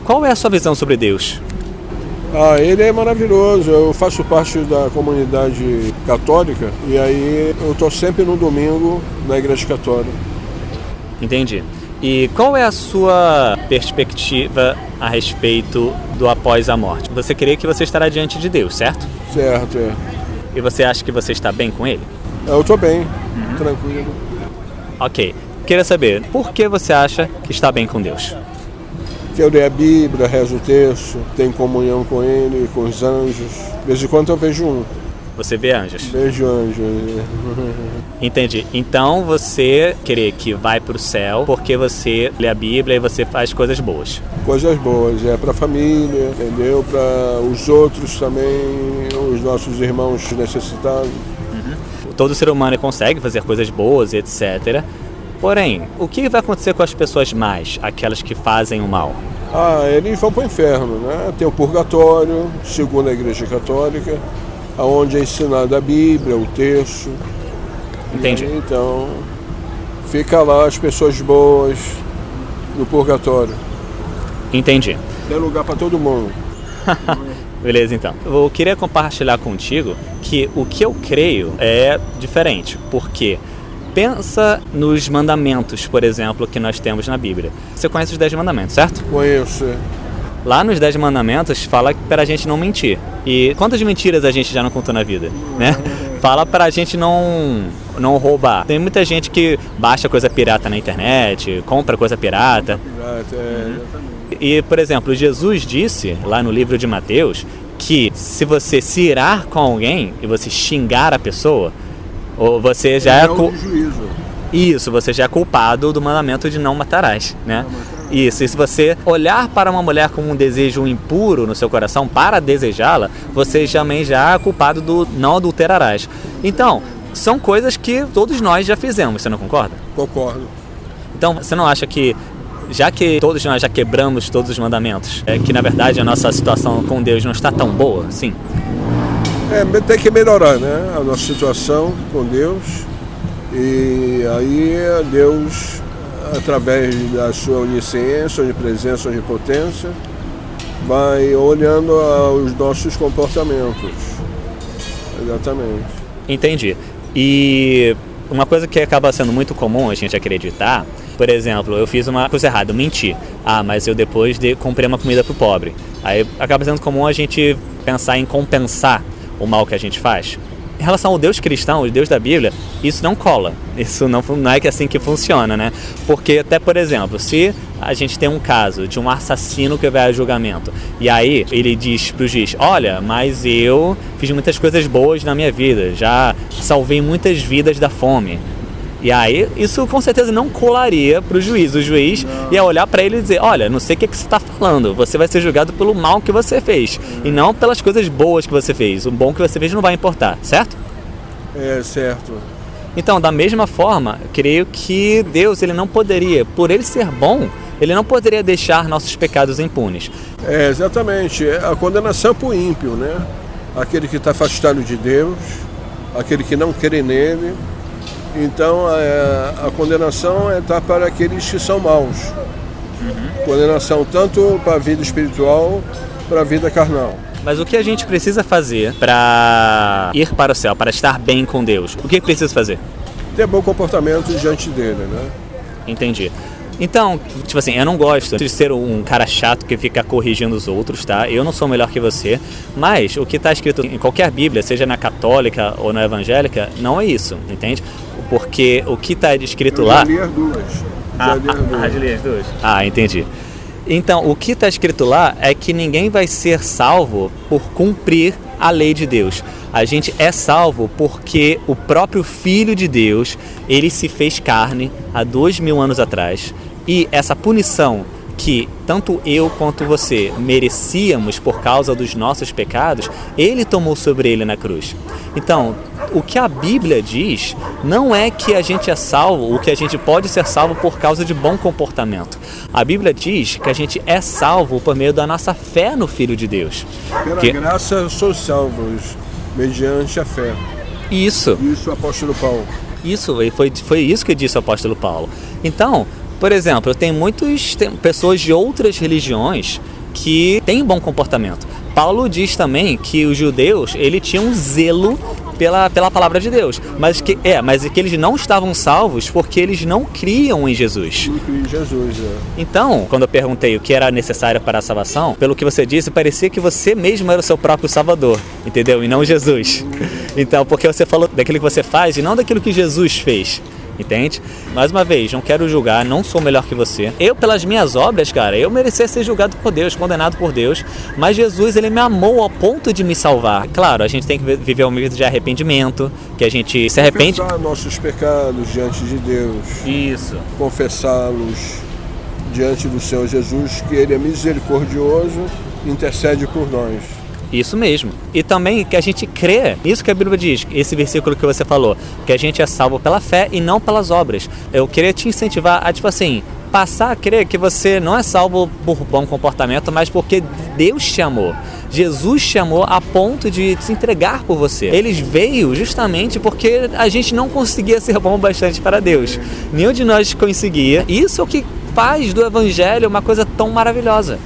qual é a sua visão sobre Deus? Ele é maravilhoso. Eu faço parte da comunidade católica e aí eu estou sempre no domingo na igreja católica. Entendi. E qual é a sua perspectiva a respeito do após a morte? Você crê que você estará diante de Deus, certo? Certo, é. E você acha que você está bem com Ele? Eu estou bem, tranquilo. Ok. Queria saber, por que você acha que está bem com Deus? Que eu leio a Bíblia, rezo o texto, tenho comunhão com Ele, com os anjos. De vez em quando eu vejo um. Você vê anjos? Vejo anjos. Entendi. Então você crê que vai para o céu porque você lê a Bíblia e você faz coisas boas. Coisas boas, para a família, entendeu? Para os outros também, os nossos irmãos necessitados. Todo ser humano consegue fazer coisas boas, etc. Porém, o que vai acontecer com as pessoas más, aquelas que fazem o mal? Eles vão para o inferno, né? Tem o purgatório, segundo a Igreja Católica, onde é ensinada a Bíblia, o texto. Entendi. Então, fica lá as pessoas boas no purgatório. Entendi. Tem lugar para todo mundo. Beleza, então. Eu queria compartilhar contigo que o que eu creio é diferente, porque pensa nos mandamentos, por exemplo, que nós temos na Bíblia. Você conhece os 10 mandamentos, certo? Conheço. Lá nos 10 mandamentos fala para a gente não mentir. E quantas mentiras a gente já não contou na vida, né? Fala para a gente não roubar. Tem muita gente que baixa coisa pirata na internet, compra coisa pirata. E, por exemplo, Jesus disse lá no livro de Mateus que se você se irar com alguém e você xingar a pessoa, ou você já Isso, você já é culpado do mandamento de não matarás, né? Isso, e se você olhar para uma mulher com um desejo impuro no seu coração para desejá-la, você também já é culpado do não adulterarás. Então, são coisas que todos nós já fizemos, você não concorda? Concordo. Então, você não acha que, já que todos nós já quebramos todos os mandamentos, que na verdade a nossa situação com Deus não está tão boa, assim? Tem que melhorar, né? A nossa situação com Deus. E aí Deus, através da sua onisciência, onipresença, onipotência, vai olhando os nossos comportamentos. Exatamente. Entendi. E uma coisa que acaba sendo muito comum a gente acreditar, por exemplo, eu fiz uma coisa errada, eu menti. Mas eu depois comprei uma comida pro pobre. Aí acaba sendo comum a gente pensar em compensar o mal que a gente faz. Em relação ao Deus cristão, o Deus da Bíblia, isso não cola. Isso não é assim que funciona, né? Porque até, por exemplo, se a gente tem um caso de um assassino que vai a julgamento, e aí ele diz pro juiz, olha, mas eu fiz muitas coisas boas na minha vida, já salvei muitas vidas da fome. E aí, isso com certeza não colaria pro juiz. O juiz ia olhar para ele e dizer, olha, não sei o que você está falando, você vai ser julgado pelo mal que você fez, e não pelas coisas boas que você fez. O bom que você fez não vai importar, certo? Certo. Então, da mesma forma, creio que Deus, ele não poderia, por ele ser bom, ele não poderia deixar nossos pecados impunes. Exatamente. A condenação é para o ímpio, né? Aquele que está afastado de Deus, aquele que não crê nele. Então, a condenação está para aqueles que são maus. Condenação tanto para a vida espiritual, para a vida carnal. Mas o que a gente precisa fazer para ir para o céu, para estar bem com Deus? O que precisa fazer? Ter bom comportamento diante dele, né? Entendi. Então, tipo assim, eu não gosto de ser um cara chato que fica corrigindo os outros, tá? Eu não sou melhor que você, mas o que está escrito em qualquer Bíblia, seja na católica ou na evangélica, não é isso, entende? Porque o que está escrito lá... Eu já li as duas. Já li as duas? Entendi. Então, o que está escrito lá é que ninguém vai ser salvo por cumprir a lei de Deus. A gente é salvo porque o próprio Filho de Deus, ele se fez carne há 2000 anos atrás. E essa punição que tanto eu quanto você merecíamos por causa dos nossos pecados, ele tomou sobre ele na cruz. Então, o que a Bíblia diz não é que a gente é salvo, ou que a gente pode ser salvo por causa de bom comportamento. A Bíblia diz que a gente é salvo por meio da nossa fé no Filho de Deus. Pela graça somos salvos, mediante a fé. Isso. Isso o apóstolo Paulo. Isso, e foi isso que disse o apóstolo Paulo. Então, por exemplo, tem pessoas de outras religiões que tem bom comportamento. Paulo diz também que os judeus, ele tinha um zelo pela palavra de Deus, mas que eles não estavam salvos porque eles não criam em Jesus. Não criam em Jesus, Então, quando eu perguntei o que era necessário para a salvação, pelo que você disse, parecia que você mesmo era o seu próprio Salvador, entendeu? E não Jesus. Então, porque você falou daquilo que você faz e não daquilo que Jesus fez. Entende? Mais uma vez, não quero julgar, não sou melhor que você. Eu, pelas minhas obras, cara, eu merecia ser julgado por Deus, condenado por Deus, mas Jesus, ele me amou ao ponto de me salvar. Claro, a gente tem que viver um momento de arrependimento, que a gente se arrepende. Confessar nossos pecados diante de Deus. Isso. Confessá-los diante do Senhor Jesus, que Ele é misericordioso e intercede por nós. Isso mesmo. E também que a gente crê, isso que a Bíblia diz, esse versículo que você falou, que a gente é salvo pela fé e não pelas obras. Eu queria te incentivar a, tipo assim, passar a crer que você não é salvo por bom comportamento, mas porque Deus te amou. Jesus te amou a ponto de se entregar por você. Ele veio justamente porque a gente não conseguia ser bom o bastante para Deus. Nenhum de nós conseguia. Isso é o que faz do Evangelho uma coisa tão maravilhosa.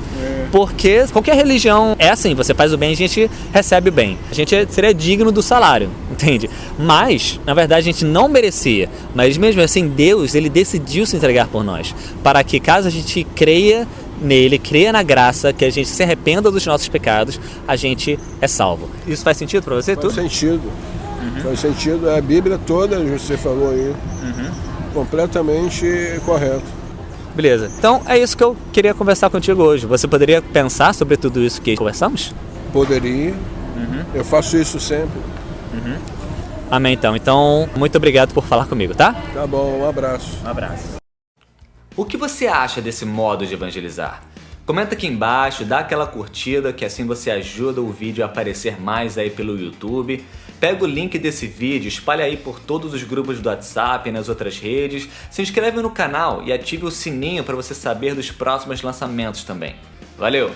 Porque qualquer religião é assim, você faz o bem, a gente recebe o bem. A gente seria digno do salário, entende? Mas, na verdade, a gente não merecia. Mas mesmo assim, Deus, ele decidiu se entregar por nós. Para que caso a gente creia nele, creia na graça, que a gente se arrependa dos nossos pecados, a gente é salvo. Isso faz sentido para você? Faz sentido. Faz sentido. A Bíblia toda, você falou aí, completamente correto. Beleza. Então é isso que eu queria conversar contigo hoje. Você poderia pensar sobre tudo isso que conversamos? Poderia. Eu faço isso sempre. Amém, então. Então, muito obrigado por falar comigo, tá? Tá bom, um abraço. Um abraço. O que você acha desse modo de evangelizar? Comenta aqui embaixo, dá aquela curtida que assim você ajuda o vídeo a aparecer mais aí pelo YouTube. Pega o link desse vídeo, espalha aí por todos os grupos do WhatsApp e nas outras redes. Se inscreve no canal e ative o sininho para você saber dos próximos lançamentos também. Valeu!